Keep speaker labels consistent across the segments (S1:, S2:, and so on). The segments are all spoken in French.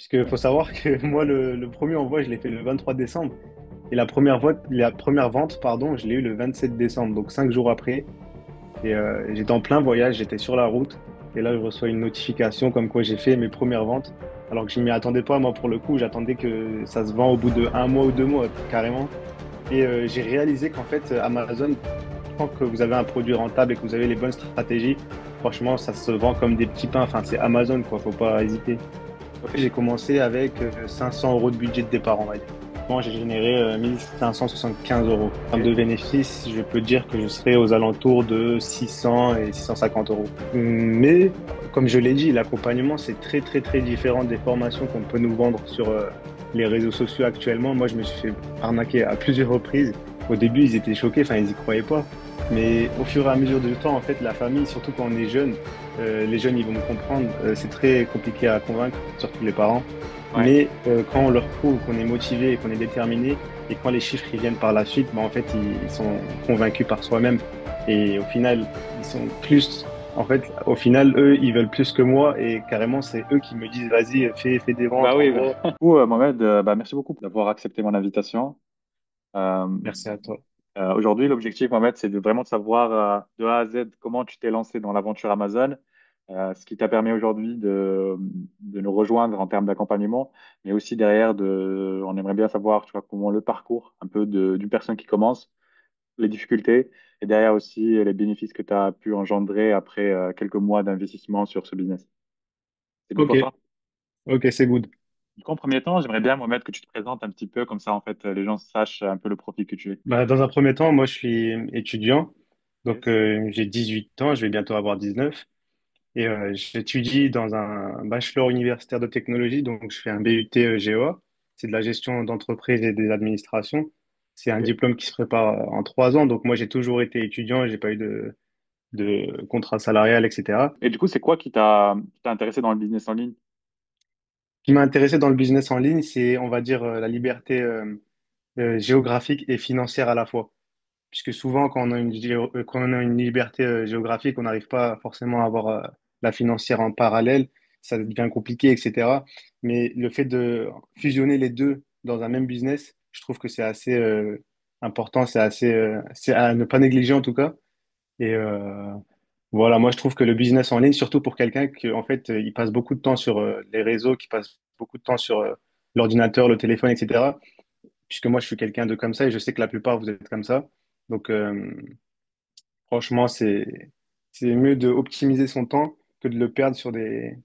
S1: Puisque faut savoir que moi, le premier envoi, je l'ai fait le 23 décembre. Et la première vente, pardon, je l'ai eu le 27 décembre, donc 5 jours après. Et j'étais en plein voyage, j'étais sur la route. Et là, je reçois une notification comme quoi j'ai fait mes premières ventes. Alors que je m'y attendais pas, moi, pour le coup. J'attendais que ça se vend au bout de 1 mois ou 2 mois, carrément. Et j'ai réalisé qu'en fait, Amazon, tant que vous avez un produit rentable et que vous avez les bonnes stratégies, franchement, ça se vend comme des petits pains. Enfin, c'est Amazon, quoi. Faut pas hésiter. J'ai commencé avec 500 euros de budget de départ, on va dire. Moi, j'ai généré 1575 euros. En termes de bénéfices, je peux dire que je serai aux alentours de 600 et 650 euros. Mais, comme je l'ai dit, l'accompagnement, c'est très, très, très différent des formations qu'on peut nous vendre sur les réseaux sociaux actuellement. Moi, je me suis fait arnaquer à plusieurs reprises. Au début, ils étaient choqués, enfin, ils y croyaient pas. Mais au fur et à mesure du temps, en fait, la famille, surtout quand on est jeune, les jeunes, ils vont me comprendre. C'est très compliqué à convaincre, surtout les parents.
S2: Ouais.
S1: Mais quand on leur prouve qu'on est motivé et qu'on est déterminé, et quand les chiffres ils viennent par la suite, bah, en fait, ils sont convaincus par soi-même. Et au final, ils sont plus. En fait, au final, eux, ils veulent plus que moi. Et carrément, c'est eux qui me disent, vas-y, fais des ventes,
S2: Bah oui,
S1: envoie.
S2: du coup, Mohamed, merci beaucoup d'avoir accepté mon invitation. Euh,
S1: Merci à toi.
S2: Aujourd'hui, l'objectif, Mohamed, c'est de vraiment de savoir de A à Z comment tu t'es lancé dans l'aventure Amazon, ce qui t'a permis aujourd'hui de nous rejoindre en termes d'accompagnement, mais aussi derrière, on aimerait bien savoir, tu vois, comment le parcours un peu d'une personne qui commence, les difficultés, et derrière aussi les bénéfices que tu as pu engendrer après quelques mois d'investissement sur ce business. C'est good
S1: Ok,
S2: pour toi?
S1: ok, c'est good.
S2: Du coup, en premier temps, j'aimerais bien, Mohamed, que tu te présentes un petit peu, comme ça, en fait, les gens sachent un peu le profil que tu es.
S1: Bah, dans un premier temps, moi, je suis étudiant. Donc,
S2: Yes.
S1: j'ai 18 ans, je vais bientôt avoir 19. Et j'étudie dans un bachelor universitaire de technologie, donc je fais un BUT GEA. C'est de la gestion d'entreprise et des administrations. C'est un
S2: Ok.
S1: diplôme qui se prépare en 3 ans. Donc moi, j'ai toujours été étudiant, j'ai pas eu de contrat salarial, etc.
S2: Et du coup, c'est quoi qui t'a intéressé dans le business en ligne?
S1: Ce qui m'a intéressé dans le business en ligne, c'est, on va dire, la liberté géographique et financière à la fois. Puisque souvent, quand on a une liberté géographique, on n'arrive pas forcément à avoir la financière en parallèle, ça devient compliqué, etc. Mais le fait de fusionner les deux dans un même business, je trouve que c'est assez important, c'est à ne pas négliger en tout cas. Et voilà, moi je trouve que le business en ligne, surtout pour quelqu'un qui en fait il passe beaucoup de temps sur les réseaux, qui passe beaucoup de temps sur l'ordinateur, le téléphone, etc. Puisque moi je suis quelqu'un de comme ça et je sais que la plupart vous êtes comme ça. Donc franchement, c'est mieux de optimiser son temps que de le perdre sur des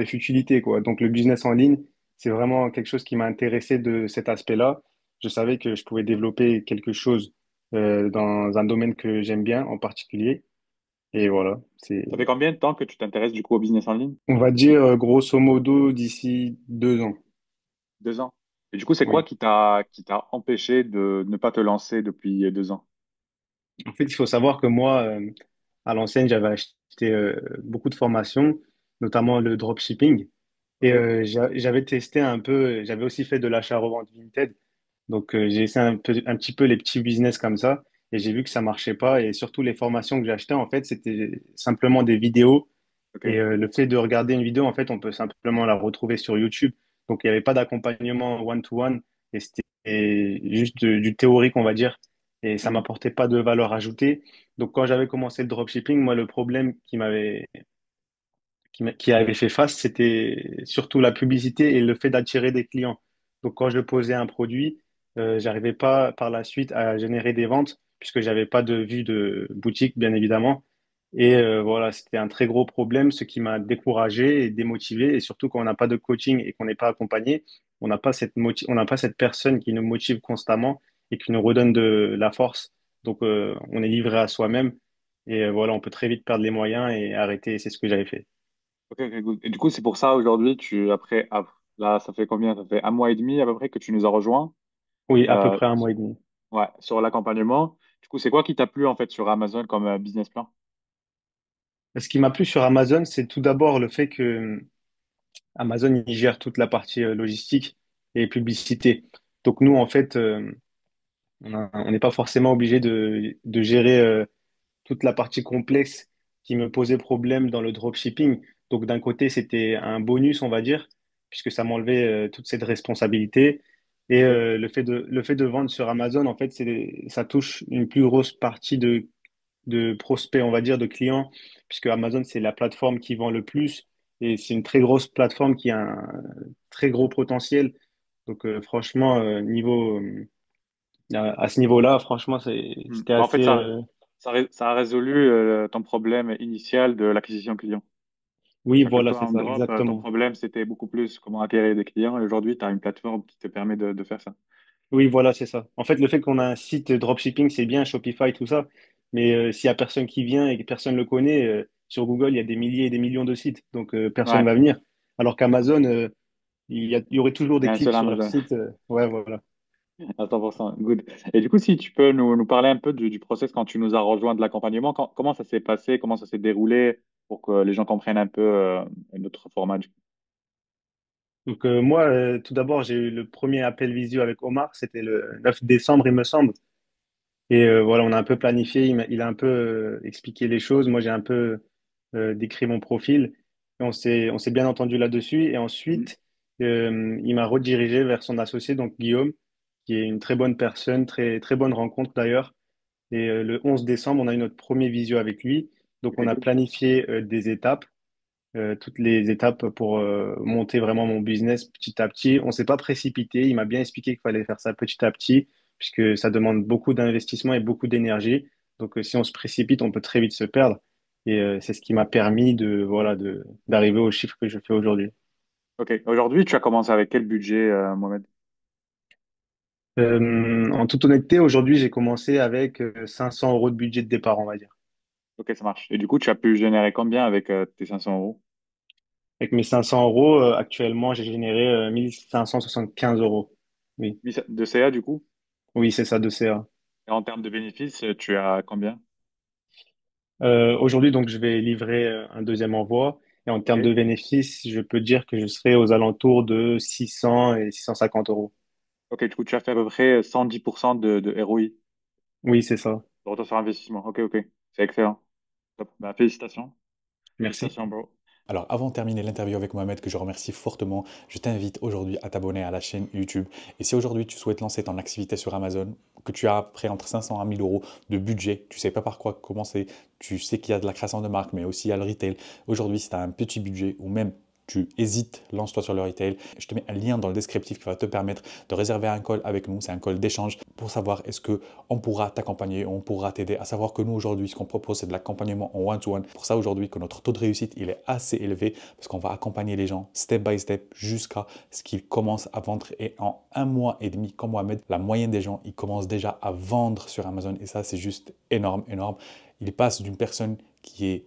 S1: futilités, quoi. Donc, le business en ligne, c'est vraiment quelque chose qui m'a intéressé de cet aspect-là. Je savais que je pouvais développer quelque chose dans un domaine que j'aime bien en particulier. Et voilà,
S2: Ça fait combien de temps que tu t'intéresses du coup au business en ligne?
S1: on va dire, grosso modo, d'ici 2 ans.
S2: 2 ans. Et du coup, c'est quoi
S1: Oui.
S2: qui t'a empêché de ne pas te lancer depuis 2 ans?
S1: En fait, il faut savoir que moi, à l'ancienne, j'avais acheté beaucoup de formations, notamment le dropshipping. Et
S2: Ok.
S1: j'avais testé un peu, j'avais aussi fait de l'achat-revente Vinted. Donc, j'ai essayé un petit peu les petits business comme ça. Et j'ai vu que ça marchait pas. Et surtout, les formations que j'ai achetées, en fait, c'était simplement des vidéos. Et
S2: Ok.
S1: le fait de regarder une vidéo, en fait, on peut simplement la retrouver sur YouTube. Donc, il n'y avait pas d'accompagnement one-to-one. Et c'était juste du théorique, on va dire. Et ça
S2: Hmm.
S1: m'apportait pas de valeur ajoutée. Donc, quand j'avais commencé le dropshipping, moi, le problème qui avait fait face, c'était surtout la publicité et le fait d'attirer des clients. Donc, quand je posais un produit, j'arrivais pas par la suite à générer des ventes puisque j'avais pas de vue de boutique, bien évidemment. Et voilà, c'était un très gros problème, ce qui m'a découragé et démotivé. Et surtout, quand on n'a pas de coaching et qu'on n'est pas accompagné, on n'a pas cette personne qui nous motive constamment et qui nous redonne de la force. Donc, on est livré à soi-même. Et voilà, on peut très vite perdre les moyens et arrêter. C'est ce que j'avais fait.
S2: Ok, ok, good. Et du coup, c'est pour ça aujourd'hui, là, ça fait combien? Ça fait 1 mois et demi à peu près que tu nous as rejoints
S1: Oui, à peu
S2: euh,
S1: près 1 mois et demi.
S2: ouais, sur l'accompagnement. Du coup, c'est quoi qui t'a plu en fait sur Amazon comme business plan?
S1: Ce qui m'a plu sur Amazon, c'est tout d'abord le fait que Amazon il gère toute la partie logistique et publicité. Donc nous, en fait, on n'est pas forcément obligé de gérer toute la partie complexe qui me posait problème dans le dropshipping. Donc d'un côté, c'était un bonus, on va dire, puisque ça m'enlevait toute cette responsabilité. Et
S2: Ok.
S1: le fait de vendre sur Amazon, en fait, ça touche une plus grosse partie de prospects, on va dire, de clients, puisque Amazon, c'est la plateforme qui vend le plus et c'est une très grosse plateforme qui a un très gros potentiel. Donc, franchement, à ce niveau-là, franchement, c'était
S2: Bah, en fait,
S1: assez.
S2: ça a résolu ton problème initial de l'acquisition client.
S1: Oui,
S2: C'est-à-dire que
S1: voilà,
S2: toi,
S1: c'est
S2: en
S1: ça,
S2: drop, ton
S1: exactement.
S2: problème, c'était beaucoup plus comment acquérir des clients. Et aujourd'hui, tu as une plateforme qui te permet de faire ça.
S1: Oui, voilà, c'est ça. En fait, le fait qu'on a un site dropshipping, c'est bien, Shopify, tout ça. Mais s'il y a personne qui vient et que personne ne le connaît, sur Google, il y a des milliers et des millions de sites. Donc, personne
S2: Ouais,
S1: va venir. Alors qu'Amazon, il y aurait toujours
S2: il y
S1: des
S2: a un
S1: clics
S2: seul
S1: sur leur
S2: Amazon
S1: site. Ouais, voilà.
S2: à 100%. Good. Et du coup, si tu peux nous parler un peu du process quand tu nous as rejoint de l'accompagnement, comment ça s'est passé, comment ça s'est déroulé pour que les gens comprennent un peu notre format.
S1: Donc, moi, tout d'abord, j'ai eu le premier appel visio avec Omar. C'était le 9 décembre, il me semble. Et voilà, on a un peu planifié. Il a un peu expliqué les choses. Moi, j'ai un peu décrit mon profil. Et on s'est bien entendu là-dessus. Et
S2: Mhm.
S1: ensuite, il m'a redirigé vers son associé, donc Guillaume, qui est une très bonne personne, très, très bonne rencontre d'ailleurs. Et le 11 décembre, on a eu notre premier visio avec lui. Donc,
S2: Ok,
S1: on a
S2: cool.
S1: planifié des étapes, toutes les étapes pour monter vraiment mon business petit à petit. On s'est pas précipité. Il m'a bien expliqué qu'il fallait faire ça petit à petit, puisque ça demande beaucoup d'investissement et beaucoup d'énergie. Donc, si on se précipite, on peut très vite se perdre. Et c'est ce qui m'a permis d'arriver au chiffre que je fais aujourd'hui.
S2: Ok. Aujourd'hui, tu as commencé avec quel budget, Mohamed?
S1: En toute honnêteté, aujourd'hui, j'ai commencé avec 500 euros de budget de départ, on va dire.
S2: Ok, ça marche. Et du coup, tu as pu générer combien avec tes 500 euros?
S1: Avec mes 500 euros, actuellement, j'ai généré 1575 euros. Oui,
S2: De CA, du coup?
S1: oui, c'est ça de CA.
S2: Et en termes de bénéfices, tu as combien?
S1: Aujourd'hui, donc, je vais livrer un deuxième envoi. Et en
S2: Ok.
S1: termes de bénéfices, je peux dire que je serai aux alentours de 600 et 650 euros.
S2: Ok, du coup, tu as fait à peu près 110% de ROI,
S1: Oui, c'est ça.
S2: de retour sur investissement. Ok, ok. C'est excellent. Top. Bah, félicitations.
S1: Merci.
S2: Félicitations, bro.
S3: Alors, avant de terminer l'interview avec Mohamed, que je remercie fortement, je t'invite aujourd'hui à t'abonner à la chaîne YouTube. Et si aujourd'hui tu souhaites lancer ton activité sur Amazon, que tu as près entre 500 à 1000 euros de budget, tu sais pas par quoi commencer, tu sais qu'il y a de la création de marque, mais aussi il y a le retail. Aujourd'hui, si tu as un petit budget ou même tu hésites, lance-toi sur le retail. Je te mets un lien dans le descriptif qui va te permettre de réserver un call avec nous. C'est un call d'échange pour savoir est-ce que on pourra t'accompagner, on pourra t'aider. À savoir que nous aujourd'hui, ce qu'on propose, c'est de l'accompagnement en one-to-one. Pour ça aujourd'hui, que notre taux de réussite il est assez élevé parce qu'on va accompagner les gens step by step jusqu'à ce qu'ils commencent à vendre. Et en un mois et demi, comme Mohamed, la moyenne des gens, ils commencent déjà à vendre sur Amazon. Et ça, c'est juste énorme, énorme. Il passe d'une personne qui est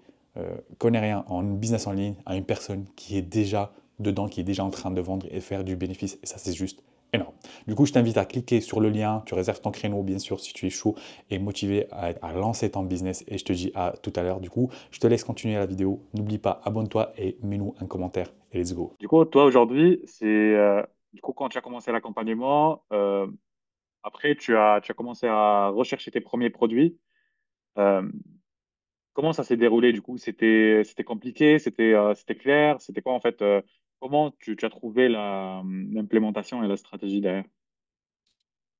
S3: connaît rien en business en ligne à une personne qui est déjà dedans, qui est déjà en train de vendre et faire du bénéfice. Et ça, c'est juste énorme. Du coup, je t'invite à cliquer sur le lien, tu réserves ton créneau, bien sûr, si tu es chaud et motivé à lancer ton business. Et je te dis à tout à l'heure. Du coup, je te laisse continuer la vidéo. N'oublie pas, abonne-toi et mets-nous un commentaire. Et let's go.
S2: Du coup, toi, aujourd'hui, du coup, quand tu as commencé l'accompagnement, après, tu as commencé à rechercher tes premiers produits. Euh, Comment ça s'est déroulé, du coup? C'était compliqué? C'était clair? C'était quoi, en fait? Comment tu as trouvé l'implémentation et la stratégie derrière?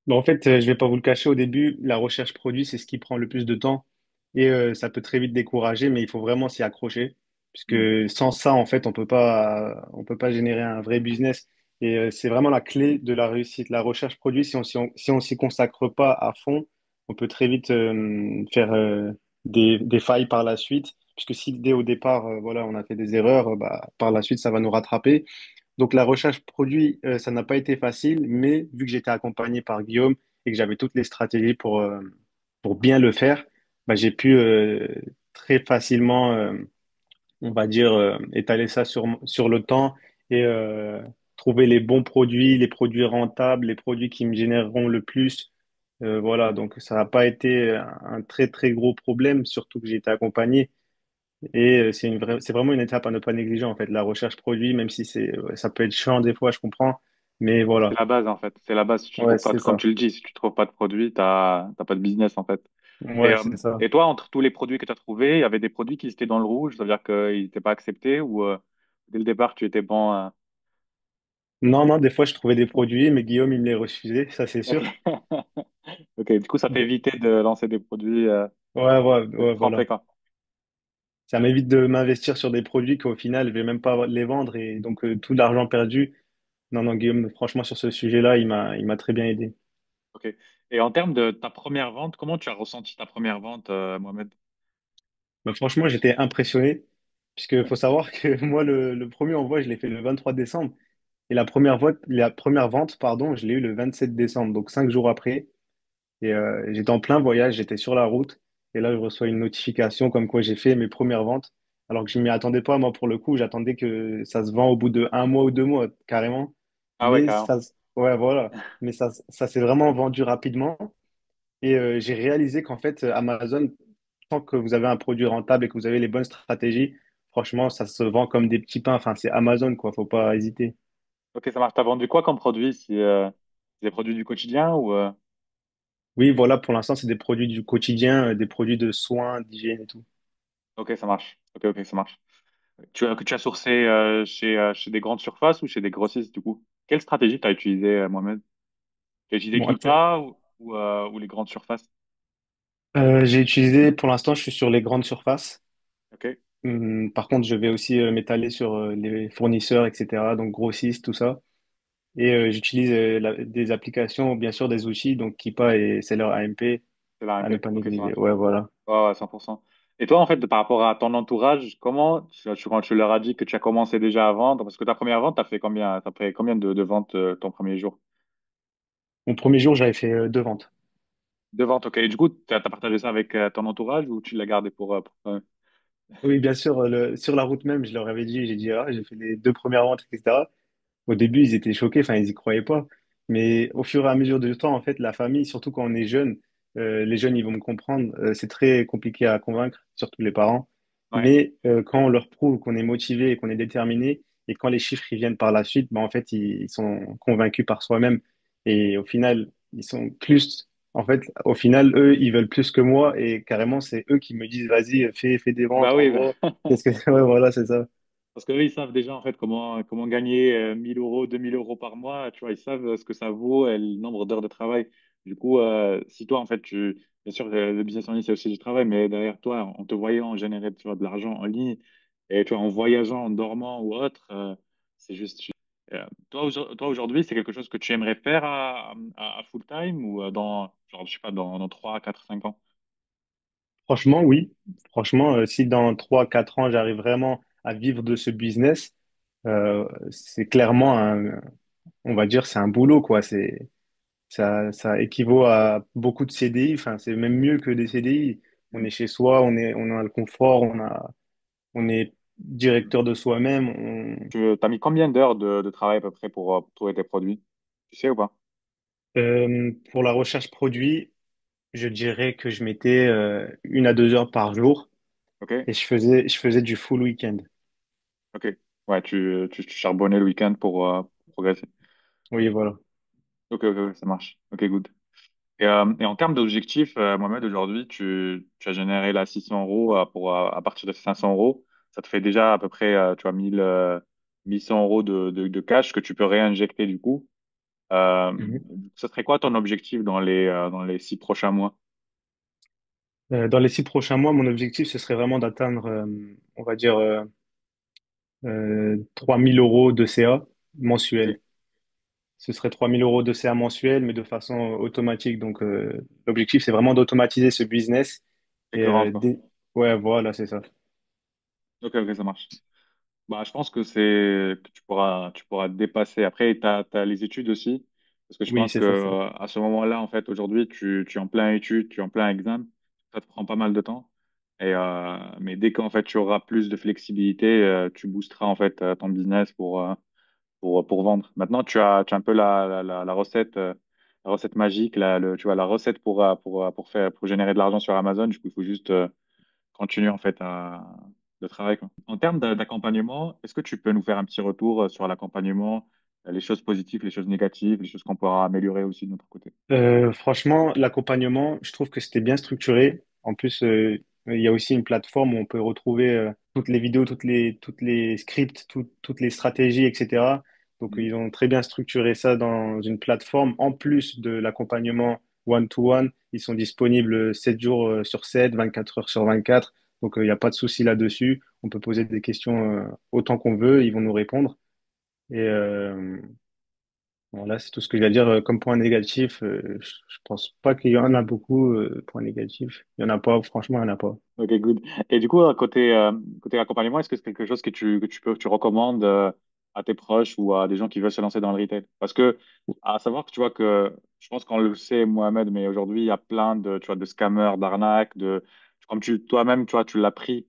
S1: Bon, en fait, je vais pas vous le cacher, au début, la recherche produit, c'est ce qui prend le plus de temps et ça peut très vite décourager, mais il faut vraiment s'y accrocher,
S2: Hmm.
S1: puisque sans ça, en fait, on peut pas générer un vrai business. Et c'est vraiment la clé de la réussite. La recherche produit, si on s'y consacre pas à fond, on peut très vite faire des failles par la suite, puisque si dès au départ, voilà, on a fait des erreurs, bah, par la suite, ça va nous rattraper. Donc la recherche produit, ça n'a pas été facile, mais vu que j'étais accompagné par Guillaume et que j'avais toutes les stratégies pour bien le faire, bah, j'ai pu très facilement, on va dire, étaler ça sur le temps et trouver les bons produits, les produits rentables, les produits qui me généreront le plus. Voilà, donc ça n'a pas été un très très gros problème, surtout que j'ai été accompagné. Et c'est vraiment une étape à ne pas négliger, en fait, la recherche produit, même si ça peut être chiant des fois, je comprends. Mais
S2: C'est
S1: voilà.
S2: la base, en fait. C'est la base. Si tu
S1: Ouais,
S2: trouves pas,
S1: c'est
S2: comme
S1: ça.
S2: tu le dis, si tu trouves pas de produit, t'as pas de business, en fait.
S1: Ouais, c'est ça.
S2: Et toi, entre tous les produits que tu as trouvés, il y avait des produits qui étaient dans le rouge, ça veut dire qu'ils n'étaient pas acceptés ou dès le départ, tu étais bon.
S1: Non, non, des fois, je trouvais des produits, mais Guillaume, il me les refusait, ça c'est
S2: Ok.
S1: sûr.
S2: Ok, du coup, ça peut éviter de lancer des produits
S1: Ouais, ouais, ouais,
S2: trop
S1: voilà.
S2: fréquents.
S1: Ça m'évite de m'investir sur des produits qu'au final, je vais même pas les vendre et donc tout l'argent perdu. Non, non, Guillaume, franchement, sur ce sujet-là, il m'a très bien aidé.
S2: Ok. Et en termes de ta première vente, comment tu as ressenti ta première vente, Mohamed?
S1: Mais franchement, j'étais impressionné, puisque
S2: Ouais.
S1: faut savoir que moi, le premier envoi, je l'ai fait le 23 décembre. Et la première vente, pardon, je l'ai eu le 27 décembre, donc 5 jours après. Et j'étais en plein voyage, j'étais sur la route. Et là, je reçois une notification comme quoi j'ai fait mes premières ventes. Alors que je m'y attendais pas, moi, pour le coup. J'attendais que ça se vend au bout de 1 mois ou 2 mois, carrément.
S2: Ah ouais,
S1: Mais
S2: carrément.
S1: ouais, voilà. Mais ça s'est vraiment vendu rapidement. Et j'ai réalisé qu'en fait, Amazon, tant que vous avez un produit rentable et que vous avez les bonnes stratégies, franchement, ça se vend comme des petits pains. Enfin, c'est Amazon, quoi. Faut pas hésiter.
S2: Ok, ça marche. T'as vendu quoi comme produit? C'est des produits du quotidien ou
S1: Oui, voilà, pour l'instant, c'est des produits du quotidien, des produits de soins, d'hygiène et tout.
S2: Ok, ça marche. Ok, ok, ça marche. Tu as sourcé chez des grandes surfaces ou chez des grossistes du coup? Quelle stratégie tu as utilisée, Mohamed? Tu as utilisé
S1: Bon,
S2: Keepa ou les grandes surfaces?
S1: j'ai utilisé, pour l'instant, je suis sur les grandes surfaces.
S2: Ok,
S1: Par contre, je vais aussi m'étaler sur les fournisseurs, etc. Donc, grossistes, tout ça. Et j'utilise des applications, bien sûr, des outils, donc Kipa et Seller AMP,
S2: c'est la
S1: à ne
S2: MP.
S1: pas
S2: Ok, ça
S1: négliger.
S2: marche.
S1: Ouais, voilà.
S2: Ouais, ouais, 100%. Et toi, en fait, par rapport à ton entourage, comment, quand tu leur as dit que tu as commencé déjà à vendre, parce que ta première vente, t'as fait combien de ventes ton premier jour?
S1: Mon premier jour, j'avais fait 2 ventes.
S2: Deux ventes, ok. Et du coup, tu as partagé ça avec ton entourage ou tu l'as gardé pour toi-même?
S1: Oui, bien sûr, sur la route même, je leur avais dit, j'ai dit, ah, j'ai fait les 2 premières ventes, etc. Au début, ils étaient choqués, enfin, ils y croyaient pas. Mais au fur et à mesure du temps, en fait, la famille, surtout quand on est jeune, les jeunes, ils vont me comprendre. C'est très compliqué à convaincre, surtout les parents.
S2: Ouais.
S1: Mais quand on leur prouve qu'on est motivé et qu'on est déterminé, et quand les chiffres ils viennent par la suite, ben, en fait, ils sont convaincus par soi-même. Et au final, ils sont plus. En fait, au final, eux, ils veulent plus que moi. Et carrément, c'est eux qui me disent, vas-y, fais des ventes,
S2: Bah oui,
S1: envoie. Qu'est-ce que... Ouais, voilà, c'est ça.
S2: parce qu'eux, ils savent déjà en fait comment gagner 1000 euros, 2000 euros par mois. Tu vois, ils savent ce que ça vaut et le nombre d'heures de travail. Du coup, si toi, en fait, bien sûr, le business en ligne, c'est aussi du travail, mais derrière toi, en te voyant générer tu vois, de l'argent en ligne et tu vois, en voyageant, en dormant ou autre, c'est juste. Toi, aujourd'hui, c'est quelque chose que tu aimerais faire à full time ou dans, genre, je sais pas, dans 3 4 5 ans?
S1: Franchement, oui. Franchement, si dans 3 4 ans, j'arrive vraiment à vivre de ce business, c'est clairement on va dire, c'est un boulot, quoi. Ça équivaut à beaucoup de CDI. Enfin, c'est même mieux que des CDI. On est chez soi, on a le confort, on est directeur de soi-même.
S2: Tu as mis combien d'heures de travail à peu près pour trouver tes produits? Tu sais ou pas?
S1: Pour la recherche produit, je dirais que je mettais 1 à 2 heures par jour
S2: Ok?
S1: et je faisais du full week-end.
S2: Ok. Ouais, tu charbonnais le week-end pour progresser.
S1: Oui, voilà.
S2: Ok, ok, ok, ça marche. Ok, good. Et en termes d'objectifs, Mohamed, aujourd'hui, tu as généré là 600 euros à partir de 500 euros. Ça te fait déjà à peu près, tu vois, 1100 euros de cash que tu peux réinjecter du coup. Euh, Ça serait quoi ton objectif dans les 6 prochains mois?
S1: Dans les 6 prochains mois, mon objectif, ce serait vraiment d'atteindre, on va dire, 3 000 euros de CA
S2: Ok,
S1: mensuel. Ce serait 3 000 euros de CA mensuel, mais de façon automatique. Donc, l'objectif, c'est vraiment d'automatiser ce business. Et,
S2: récurrente, quoi.
S1: ouais, voilà, c'est ça.
S2: Ok, ok, ça marche. Bah, je pense que tu pourras te dépasser. Après, tu as les études aussi. Parce que je
S1: Oui,
S2: pense
S1: c'est
S2: que
S1: ça, c'est ça.
S2: à ce moment-là, en fait, aujourd'hui, tu es en plein études, tu es en plein examen. Ça te prend pas mal de temps. Mais dès qu'en fait, tu auras plus de flexibilité, tu boosteras en fait ton business pour vendre. Maintenant, tu as un peu la recette magique, tu vois, la recette pour générer de l'argent sur Amazon. Du coup, il faut juste continuer en fait le travail, quoi. En termes d'accompagnement, est-ce que tu peux nous faire un petit retour sur l'accompagnement, les choses positives, les choses négatives, les choses qu'on pourra améliorer aussi de notre côté?
S1: Franchement, l'accompagnement, je trouve que c'était bien structuré. En plus, il y a aussi une plateforme où on peut retrouver toutes les vidéos, toutes les scripts, toutes les stratégies, etc. Donc,
S2: Mhm.
S1: ils ont très bien structuré ça dans une plateforme. En plus de l'accompagnement one-to-one, ils sont disponibles 7 jours sur 7, 24 heures sur 24. Donc, il n'y a pas de souci là-dessus. On peut poser des questions autant qu'on veut. Ils vont nous répondre. Et voilà, c'est tout ce que j'ai à dire comme point négatif. Je pense pas qu'il y en a beaucoup, points négatifs. Il y en a pas, franchement, il y en a pas.
S2: Ok, good. Et du coup, côté accompagnement, est-ce que c'est quelque chose que tu recommandes à tes proches ou à des gens qui veulent se lancer dans le retail? Parce que, à savoir que tu vois que, je pense qu'on le sait, Mohamed, mais aujourd'hui, il y a plein de scammers, d'arnaques, comme toi-même, tu vois, tu as pris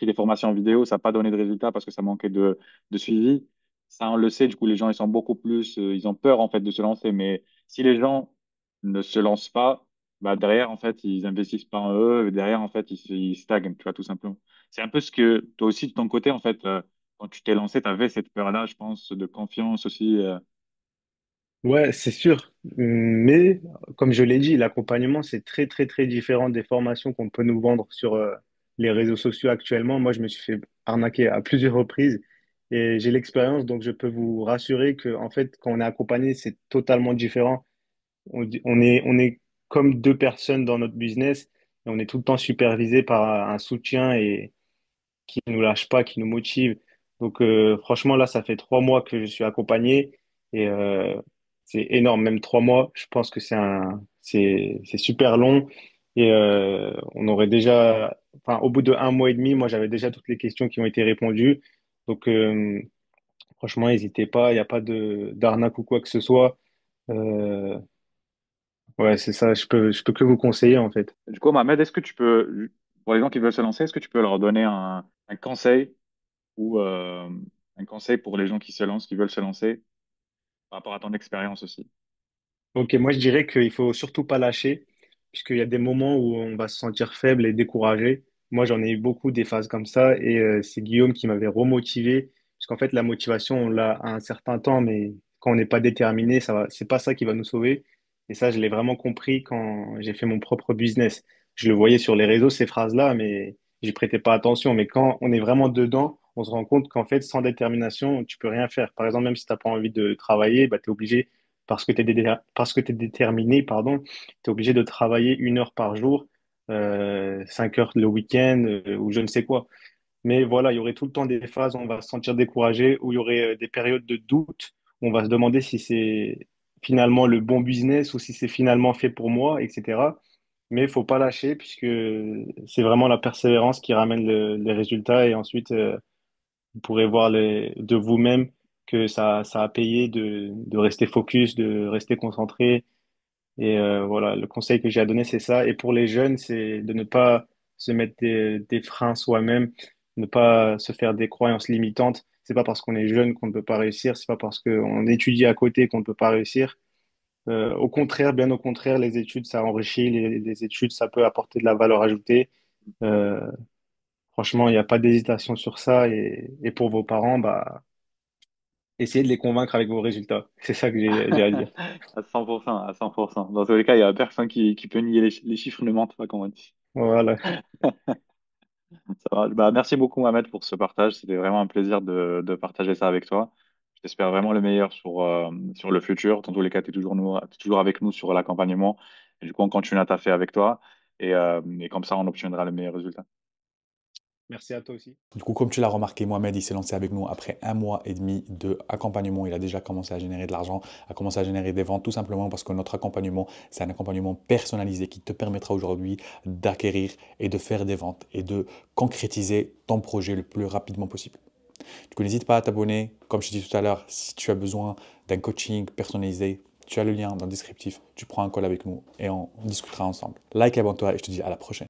S2: des formations en vidéo, ça n'a pas donné de résultats parce que ça manquait de suivi. Ça, on le sait, du coup, les gens, ils sont beaucoup plus, ils ont peur, en fait, de se lancer. Mais si les gens ne se lancent pas, bah derrière, en fait, ils investissent pas en eux. Et derrière, en fait, ils stagnent, tu vois, tout simplement. C'est un peu ce que toi aussi, de ton côté, en fait, quand tu t'es lancé, tu avais cette peur-là, je pense, de confiance aussi.
S1: Ouais, c'est sûr. Mais comme je l'ai dit, l'accompagnement, c'est très, très, très différent des formations qu'on peut nous vendre sur les réseaux sociaux actuellement. Moi, je me suis fait arnaquer à plusieurs reprises et j'ai l'expérience, donc je peux vous rassurer que, en fait, quand on est accompagné, c'est totalement différent. On est comme deux personnes dans notre business et on est tout le temps supervisé par un soutien et qui nous lâche pas, qui nous motive. Donc franchement, là, ça fait 3 mois que je suis accompagné et c'est énorme. Même 3 mois, je pense que c'est super long et on aurait déjà, enfin, au bout de 1 mois et demi, moi, j'avais déjà toutes les questions qui ont été répondues. Donc franchement, n'hésitez pas. Il n'y a pas de d'arnaque ou quoi que ce soit. Euh, ouais, c'est ça. Je peux que vous conseiller en fait.
S2: Du coup, Mohamed, est-ce que tu peux, pour les gens qui veulent se lancer, est-ce que tu peux leur donner un conseil ou un conseil pour les gens qui se lancent, qui veulent se lancer, par rapport à ton expérience aussi?
S1: Ok, moi je dirais qu'il faut surtout pas lâcher, puisqu'il y a des moments où on va se sentir faible et découragé. Moi j'en ai eu beaucoup des phases comme ça, et c'est Guillaume qui m'avait remotivé, puisqu'en fait la motivation on l'a à un certain temps, mais quand on n'est pas déterminé, c'est pas ça qui va nous sauver. Et ça je l'ai vraiment compris quand j'ai fait mon propre business. Je le voyais sur les réseaux ces phrases-là, mais j'y prêtais pas attention. Mais quand on est vraiment dedans, on se rend compte qu'en fait sans détermination tu peux rien faire. Par exemple, même si t'as pas envie de travailler, bah, tu es obligé parce que tu es déterminé, pardon, tu es obligé de travailler 1 heure par jour, 5 heures le week-end ou je ne sais quoi. Mais voilà, il y aurait tout le temps des phases où on va se sentir découragé, où il y aurait des périodes de doute, où on va se demander si c'est finalement le bon business ou si c'est finalement fait pour moi, etc. Mais il faut pas lâcher puisque c'est vraiment la persévérance qui ramène les résultats et ensuite vous pourrez voir de vous-même que ça a payé de rester focus, de rester concentré. Et voilà, le conseil que j'ai à donner, c'est ça. Et pour les jeunes, c'est de ne pas se mettre des freins soi-même, ne pas se faire des croyances limitantes. C'est pas parce qu'on est jeune qu'on ne peut pas réussir, c'est pas parce qu'on étudie à côté qu'on ne peut pas réussir. Au contraire, bien au contraire, les études, ça enrichit, les études, ça peut apporter de la valeur ajoutée. Euh, Franchement, il n'y a pas d'hésitation sur ça. Et pour vos parents, bah, essayez de les convaincre avec vos résultats. C'est ça que j'ai à dire.
S2: À 100%, à 100%. Dans tous les cas, il n'y a personne qui peut nier les chiffres ne mentent pas, comme on dit.
S1: Voilà.
S2: Ça va. Bah, merci beaucoup, Mohamed, pour ce partage. C'était vraiment un plaisir de partager ça avec toi. J'espère vraiment le meilleur sur le futur. Dans tous les cas, t'es toujours avec nous sur l'accompagnement. Et du coup, on continue à taffer avec toi. Et comme ça, on obtiendra le meilleur résultat.
S1: Merci à toi aussi.
S3: Du coup, comme tu l'as remarqué, Mohamed, il s'est lancé avec nous après 1 mois et demi d'accompagnement. Il a déjà commencé à générer de l'argent, à commencer à générer des ventes, tout simplement parce que notre accompagnement, c'est un accompagnement personnalisé qui te permettra aujourd'hui d'acquérir et de faire des ventes et de concrétiser ton projet le plus rapidement possible. Du coup, n'hésite pas à t'abonner. Comme je t'ai dit tout à l'heure, si tu as besoin d'un coaching personnalisé, tu as le lien dans le descriptif. Tu prends un call avec nous et on discutera ensemble. Like et abonne-toi et je te dis à la prochaine.